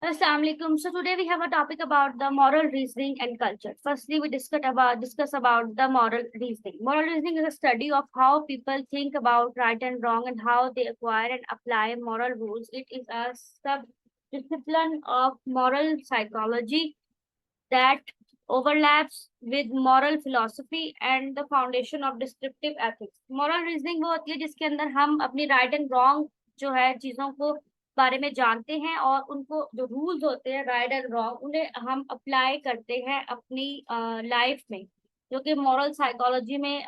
Assalamualaikum. So today we have a topic about the moral reasoning and culture. Firstly, we discuss about the moral reasoning. Moral reasoning is a study of how people think about right and wrong and how they acquire and apply moral rules. It is a sub-discipline of moral psychology that overlaps with moral philosophy and the foundation of descriptive ethics. Moral reasoning वो होती है जिसके अंदर हम अपनी right and wrong जो है चीजों को बारे में जानते हैं और उनको जो रूल्स होते हैं राइट एंड रॉन्ग उन्हें हम अप्लाई करते हैं अपनी लाइफ में, जो कि मॉरल साइकोलॉजी में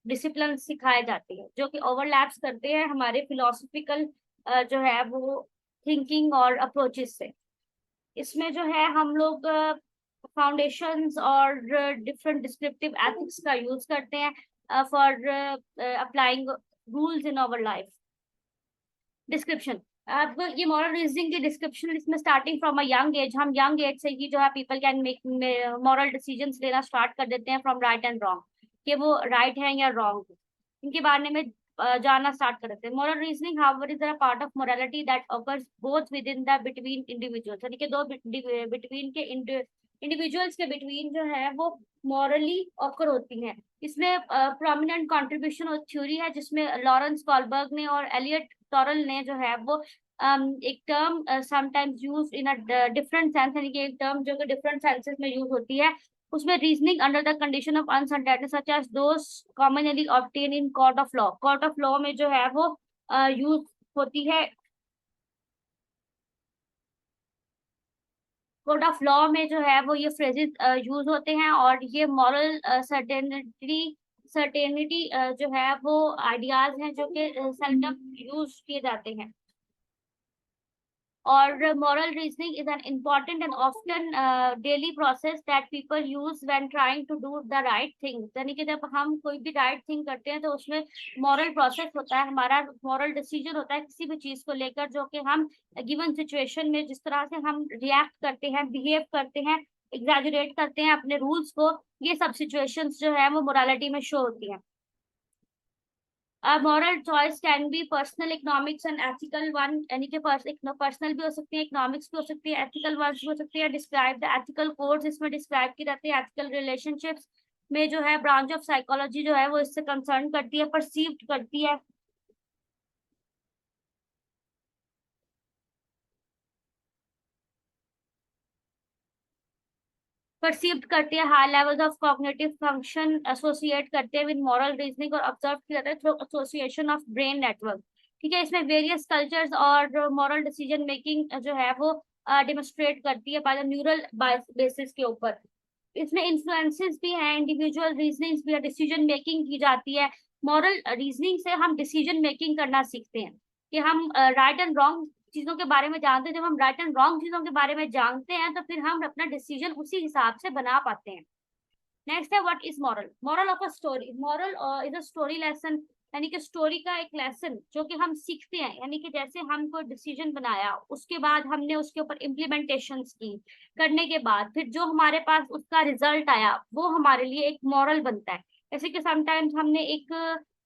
डिसिप्लिन सिखाए जाते हैं, जो कि ओवरलैप्स करते हैं हमारे फिलोसफिकल जो है वो थिंकिंग और अप्रोचेस से। इसमें जो है हम लोग फाउंडेशंस और डिफरेंट डिस्क्रिप्टिव एथिक्स का यूज करते हैं for applying rules in our life. Description, अब ये मॉरल रीजनिंग की डिस्क्रिप्शन इसमें starting from a young age, हम यंग एज से ही जो है people can make moral decisions लेना स्टार्ट कर देते हैं फ्रॉम राइट एंड रॉन्ग, कि वो राइट है या रॉन्ग है, इनके बारे में जानना स्टार्ट कर देते हैं। Moral reasoning however is a part of morality that occurs both with in the between individuals, यानी कि दो बिटवीन के इंडिविजुअल्स के बिटवीन जो है वो मॉरली ऑकर होती हैं। इसमें प्रोमिनेंट कंट्रीब्यूशन और थ्योरी है जिसमें लॉरेंस कॉलबर्ग ने और एलियट टॉरल ने जो है वो एक term sometimes used in a different sense, यानी कि एक टर्म जो कि डिफरेंट सेंसेस में यूज होती है, उसमें reasoning under the condition of uncertainty such as those commonly obtain in court of law. Court of law में जो है वो यूज होती है, कोर्ट ऑफ लॉ में जो है वो ये फ्रेजेस यूज होते हैं और ये मॉरल सर्टेनिटी जो है वो आइडियाज हैं जो कि सेल्डम यूज किए जाते हैं। और moral reasoning is an important and often daily process that people use when trying to do the right thing, यानी कि जब हम कोई भी right thing करते हैं तो उसमें moral process होता है, हमारा moral decision होता है किसी भी चीज को लेकर, जो कि हम given situation में जिस तरह से हम react करते हैं, behave करते हैं, exaggerate करते हैं अपने rules को, ये सब situations जो है वो morality में show होती हैं। A moral choice can be personal, economics and ethical one, यानी कि पर्सनल भी हो सकती है, इकोनॉमिक्स भी हो सकती है, एथिकल वर्ड्स भी हो सकती है। डिस्क्राइब द एथिकल कोड्स, इसमें डिस्क्राइब की जाती है एथिकल रिलेशनशिप्स में जो है ब्रांच ऑफ साइकोलॉजी जो है वो इससे कंसर्न करती है, परसीव्ड करती है। परसीव्ड करती है high levels of cognitive function associate करते हैं विद मॉरल रीजनिंग और ऑब्जर्व किया जाता है through association of brain network. ठीक है, इसमें वेरियस कल्चर्स और मॉरल डिसीजन मेकिंग जो है वो डेमोस्ट्रेट करती है बाय द न्यूरल बेसिस के ऊपर। इसमें इन्फ्लुएंसेस भी हैं, इंडिविजुअल रीजनिंग भी है, डिसीजन मेकिंग की जाती है। मॉरल रीजनिंग से हम डिसीजन मेकिंग करना सीखते हैं कि हम राइट एंड रॉन्ग चीजों के बारे में जानते हैं। जब हम राइट एंड रॉन्ग चीजों के बारे में जानते हैं तो फिर हम अपना डिसीजन उसी हिसाब से बना पाते हैं। नेक्स्ट है what is moral. Moral of a story, moral is a story lesson, यानी कि स्टोरी का एक लेसन जो कि हम सीखते हैं, यानी कि जैसे हम कोई डिसीजन बनाया उसके बाद हमने उसके ऊपर इम्प्लीमेंटेशन की, करने के बाद फिर जो हमारे पास उसका रिजल्ट आया वो हमारे लिए एक मॉरल बनता है। जैसे कि समटाइम्स हमने एक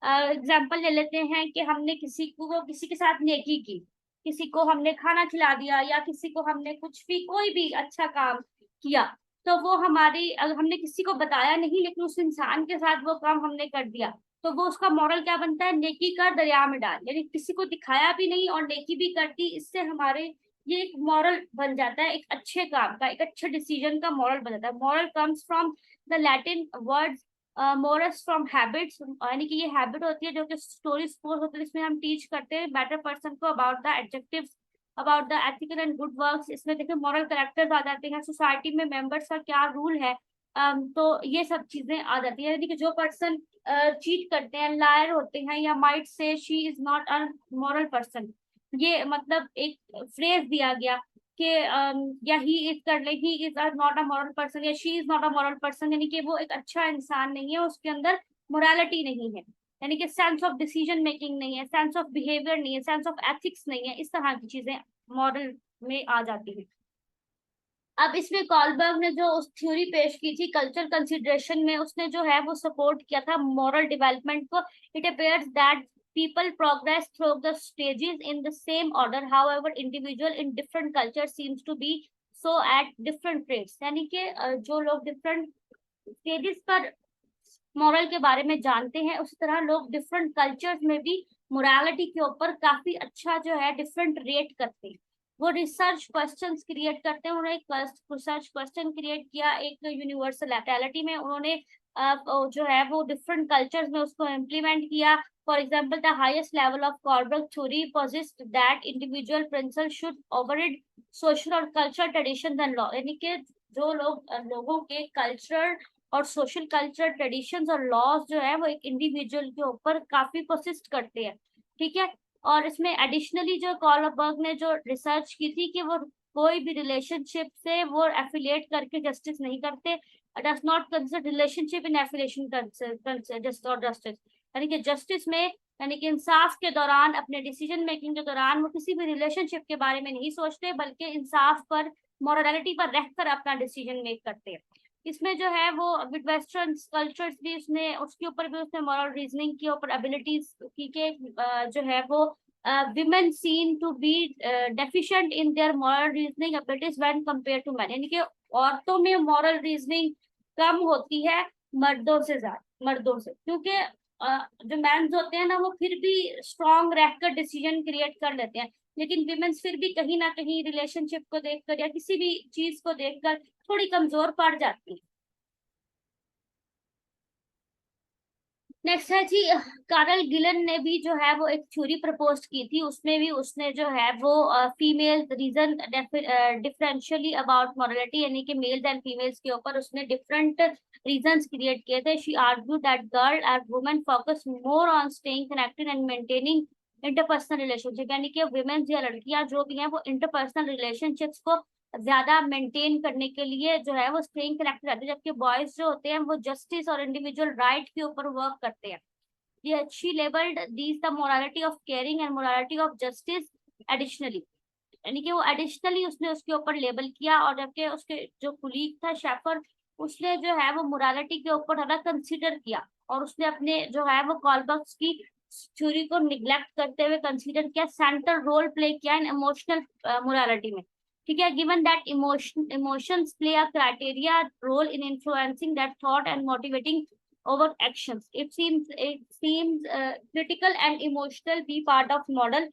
एग्जाम्पल ले लेते हैं कि हमने किसी के साथ नेकी की, किसी को हमने खाना खिला दिया या किसी को हमने कुछ भी कोई भी अच्छा काम किया, तो वो हमारी हमने किसी को बताया नहीं लेकिन उस इंसान के साथ वो काम हमने कर दिया, तो वो उसका मॉरल क्या बनता है, नेकी कर दरिया में डाल, यानी किसी को दिखाया भी नहीं और नेकी भी कर दी, इससे हमारे ये एक मॉरल बन जाता है, एक अच्छे काम का, एक अच्छे डिसीजन का मॉरल बन जाता है। Moral comes from the Latin words Morris from habits, यानी कि ये हैबिट होती है जो कि स्टोरीज कोर्स होती है जिसमें हम टीच करते हैं बेटर पर्सन को about the adjectives, about the ethical and good works. इसमें देखिए मॉरल कैरेक्टर्स आ जाते हैं, सोसाइटी में मेंबर्स का क्या रूल है, तो ये सब चीजें आ जाती है। यानी कि जो पर्सन चीट करते हैं, लायर होते हैं, या might say she is not a moral person, ये मतलब एक फ्रेज दिया गया कि या ही इज कर ले, he is not a moral person या she is not a moral person, यानी कि वो एक अच्छा इंसान नहीं है, उसके अंदर मोरालिटी नहीं है, यानी कि सेंस ऑफ डिसीजन मेकिंग नहीं है, सेंस ऑफ बिहेवियर नहीं है, सेंस ऑफ एथिक्स नहीं है, इस तरह की चीजें मॉरल में आ जाती है। अब इसमें कॉलबर्ग ने जो उस थ्योरी पेश की थी कल्चर कंसिडरेशन में, उसने जो है वो सपोर्ट किया था मॉरल डेवलपमेंट को। It appears that people progress through the stages in the same order, however individual in different cultures seems to be so at different rates। यानी कि जो लोग different stages पर मॉरल के बारे में जानते हैं, उसी तरह लोग डिफरेंट कल्चर्स में भी मोरालिटी के ऊपर काफी अच्छा जो है डिफरेंट रेट करते हैं। वो रिसर्च क्वेश्चंस क्रिएट करते हैं। उन्होंने एक रिसर्च क्वेश्चन क्रिएट किया एक यूनिवर्सलिटी में, उन्होंने जो है वो डिफरेंट कल्चर्स में उसको इम्प्लीमेंट किया। For example the highest level of Kohlberg theory posits that individual principle should override social और कल्चरल ट्रेडिशंस एंड लॉ। यानी कि जो लोग लोगों के कल्चरल और सोशल कल्चर ट्रेडिशंस और लॉज जो है वो एक इंडिविजुअल के ऊपर काफी परसिस्ट करते हैं। ठीक है। और इसमें एडिशनली जो कॉलबर्ग ने जो रिसर्च की थी कि वो कोई भी रिलेशनशिप से वो एफिलिएट करके जस्टिस नहीं करते, does not consider relationship in affiliation just और जस्टिस। यानी कि जस्टिस में यानी कि इंसाफ के दौरान अपने डिसीजन मेकिंग के दौरान वो किसी भी रिलेशनशिप के बारे में नहीं सोचते, बल्कि इंसाफ पर मोरालिटी पर रहकर अपना डिसीजन मेक करते हैं। इसमें जो है वो वेस्टर्न कल्चर्स भी उसने उसके ऊपर भी उसने मॉरल रीजनिंग के ऊपर एबिलिटीज की के जो है वो women seen to be deficient in their moral reasoning abilities when compare to man. यानी कि औरतों में मॉरल रीजनिंग कम होती है मर्दों से ज्यादा, मर्दों से, क्योंकि जो मैन्स होते हैं ना वो फिर भी स्ट्रॉन्ग रहकर डिसीजन क्रिएट कर लेते हैं, लेकिन विमेन्स फिर भी कहीं ना कहीं रिलेशनशिप को देखकर या किसी भी चीज को देखकर थोड़ी कमजोर पड़ जाती है। नेक्स्ट है जी, कार्ल गिलन ने भी जो है वो एक थ्योरी प्रपोज की थी, उसमें भी उसने जो है वो female reason differentially about morality, यानी कि मेल्स एंड फीमेल्स के ऊपर उसने डिफरेंट रीजंस क्रिएट किए थे। She argue that girl and women focus more on staying connected and maintaining interpersonal relationship. यानी कि वुमेन या लड़कियां जो भी हैं वो इंटरपर्सनल रिलेशनशिप्स को ज्यादा मेंटेन करने के लिए जो है वो स्टेइंग कनेक्टेड रहते हैं, जबकि बॉयज जो होते हैं वो जस्टिस और इंडिविजुअल राइट के ऊपर वर्क करते हैं। ये she labelled these the morality of caring and morality of justice additionally. यानी कि वो एडिशनली उसने उसके ऊपर लेबल किया, और जबकि उसके जो कुलीग था शेफर, उसने जो है वो मोरालिटी के ऊपर थोड़ा कंसीडर किया, और उसने अपने जो है वो कॉलबर्ग्स की थ्योरी को निग्लेक्ट करते हुए कंसीडर किया, सेंट्रल रोल प्ले किया इन इमोशनल मोरालिटी में। ठीक है। Given that emotions play a criteria role in influencing that thought and motivating over actions, it seems critical and emotional be part of model.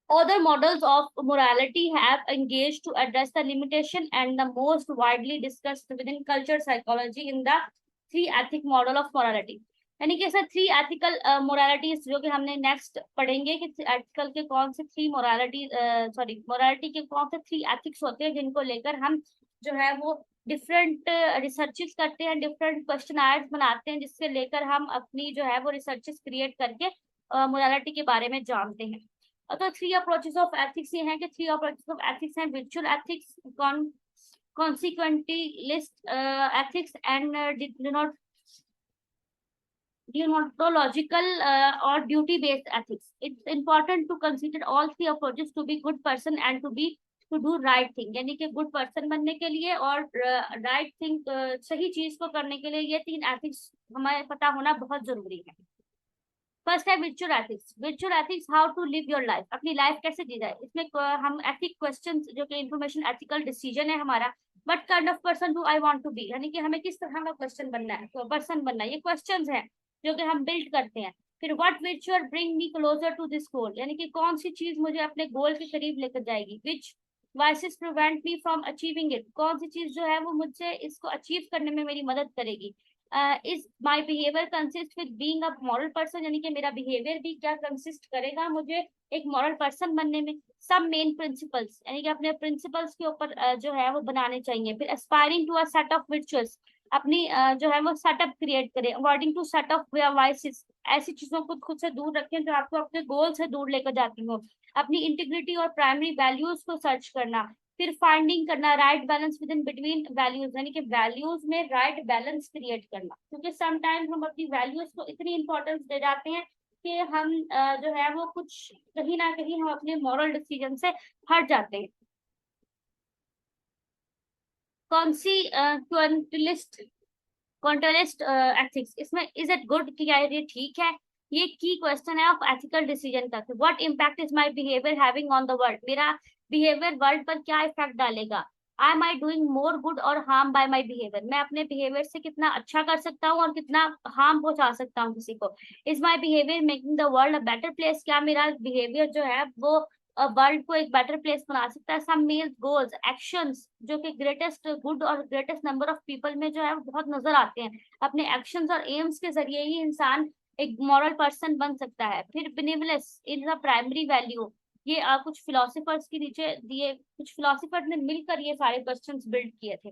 Other models of morality have engaged to address the limitation and the most widely discussed within culture psychology in the three ethic model of morality। यानी कि sir three ethical moralities जो कि हमने next पढ़ेंगे कि ethical के कौन से थ्री मोरालिटी मोरालिटी के कौन से थ्री एथिक्स होते हैं, जिनको लेकर हम जो है वो डिफरेंट रिसर्चेस करते हैं, डिफरेंट क्वेश्चन बनाते हैं, जिससे लेकर हम अपनी जो है वो रिसर्चेस क्रिएट करके मोरालिटी के बारे में जानते हैं। तो थ्री अप्रोचेस ऑफ एथिक्स ये हैं कि थ्री अप्रोचेस ऑफ एथिक्स हैं विर्चुअल ethics, consequentialist ethics and deontological or duty based ethics। It's important to consider all three approaches to be good person and to do right thing। यानी कि good person बनने के लिए और right thing सही चीज को करने के लिए ये तीन एथिक्स हमें पता होना बहुत जरूरी है। फर्स्ट है virtual ethics. Virtual ethics, how to live your life, अपनी लाइफ कैसे जी जाए। इसमें हम एथिक क्वेश्चन जो कि इंफॉर्मेशन एथिकल डिसीजन है हमारा, what kind of person do I want to be, यानी कि हमें किस तरह का क्वेश्चन बनना है, तो पर्सन बनना है, ये क्वेश्चंस हैं जो कि हम बिल्ड करते हैं। फिर what virtual bring me closer to this goal, यानी कि कौन सी चीज मुझे अपने गोल के करीब लेकर जाएगी। Which vices prevent me from achieving it, कौन सी चीज जो है वो मुझसे इसको अचीव करने में मेरी मदद करेगी। Is my behaviour consist with being a moral person, यानी कि मेरा बिहेवियर भी क्या कंसिस्ट करेगा मुझे एक मॉरल पर्सन बनने में। सब मेन प्रिंसिपल्स, यानी कि अपने प्रिंसिपल्स के ऊपर जो है वो बनाने चाहिए। फिर aspiring to a set of virtuals, अपनी जो है वो सेटअप क्रिएट करें। According to set of vices, ऐसी चीजों को खुद से दूर रखें जो आपको अपने गोल से दूर लेकर जाती हो। अपनी इंटीग्रिटी और प्राइमरी वैल्यूज को सर्च करना। फिर फाइंडिंग करना right balance with in between values, यानी कि वैल्यूज में राइट बैलेंस क्रिएट करना, क्योंकि समटाइम्स हम अपनी वैल्यूज को इतनी इंपॉर्टेंस दे जाते हैं कि हम जो है वो कुछ कहीं ना कहीं हम अपने मॉरल डिसीजन से हट जाते हैं। कौन सी क्वांटलिस्ट एथिक्स, इसमें इज इट गुड, कि क्या ये ठीक है, ये की क्वेश्चन है ऑफ एथिकल डिसीजन का। What impact is my behaviour having on the world, मेरा बिहेवियर वर्ल्ड पर क्या इफेक्ट डालेगा। I am I doing more good और हार्म बाय माय बिहेवियर, मैं अपने बिहेवियर से कितना अच्छा कर सकता हूँ और कितना हार्म पहुंचा सकता हूँ किसी को। Is my behaviour making the world a better place, क्या मेरा बिहेवियर जो है वो वर्ल्ड को एक बेटर प्लेस बना सकता है। सम मेल गोल्स एक्शंस जो कि ग्रेटेस्ट गुड और ग्रेटेस्ट नंबर ऑफ पीपल में जो है वो बहुत नजर आते हैं। अपने एक्शंस और एम्स के जरिए ही इंसान एक मॉरल पर्सन बन सकता है। फिर benevolence is a primary value, ये कुछ फिलोसोफर्स के नीचे दिए, कुछ फिलोसोफर ने मिलकर ये सारे क्वेश्चंस बिल्ड किए थे।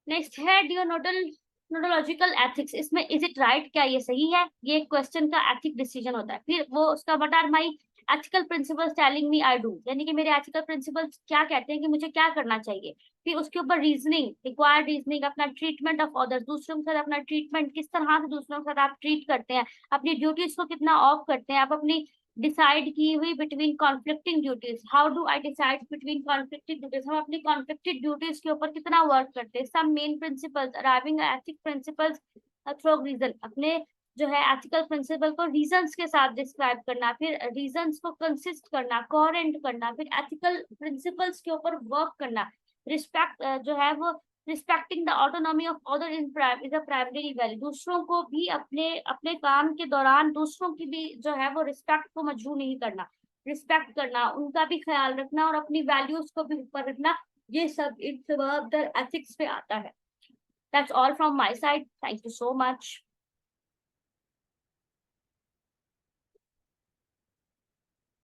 नेक्स्ट है डियो नोडल नोडोलॉजिकल एथिक्स, इसमें इज इट राइट, क्या ये सही है, ये क्वेश्चन का एथिक डिसीजन होता है। फिर वो उसका what are my ethical principles telling me I do, यानी कि मेरे एथिकल प्रिंसिपल्स क्या कहते हैं कि मुझे क्या करना चाहिए। फिर उसके ऊपर रीजनिंग, रिक्वायर्ड रीजनिंग, अपना ट्रीटमेंट ऑफ अदर्स, दूसरों के साथ अपना ट्रीटमेंट, किस तरह से दूसरों के साथ आप ट्रीट करते हैं, अपनी ड्यूटीज को कितना ऑफ करते हैं आप, अपनी डिसाइड की हुई between conflicting duties, how do I decide between conflicting duties, हम अपनी कॉन्फ्लिक्टेड ड्यूटीज के ऊपर कितना वर्क करते हैं। Some main principles arriving ethic principles through reason, अपने जो है एथिकल प्रिंसिपल को रीजंस के साथ डिस्क्राइब करना, फिर रीजंस को कंसिस्ट करना, कोहेरेंट करना, फिर एथिकल प्रिंसिपल्स के ऊपर वर्क करना। रिस्पेक्ट जो है वो respecting the autonomy of other is a primary value, दूसरों को भी अपने अपने काम के दौरान दूसरों की भी जो है वो रिस्पेक्ट को मजरू नहीं करना, रिस्पेक्ट करना, उनका भी ख्याल रखना और अपनी वैल्यूज को भी ऊपर रखना, ये सब इट्स एथिक्स पे आता है। That's all from my side, thank you so much.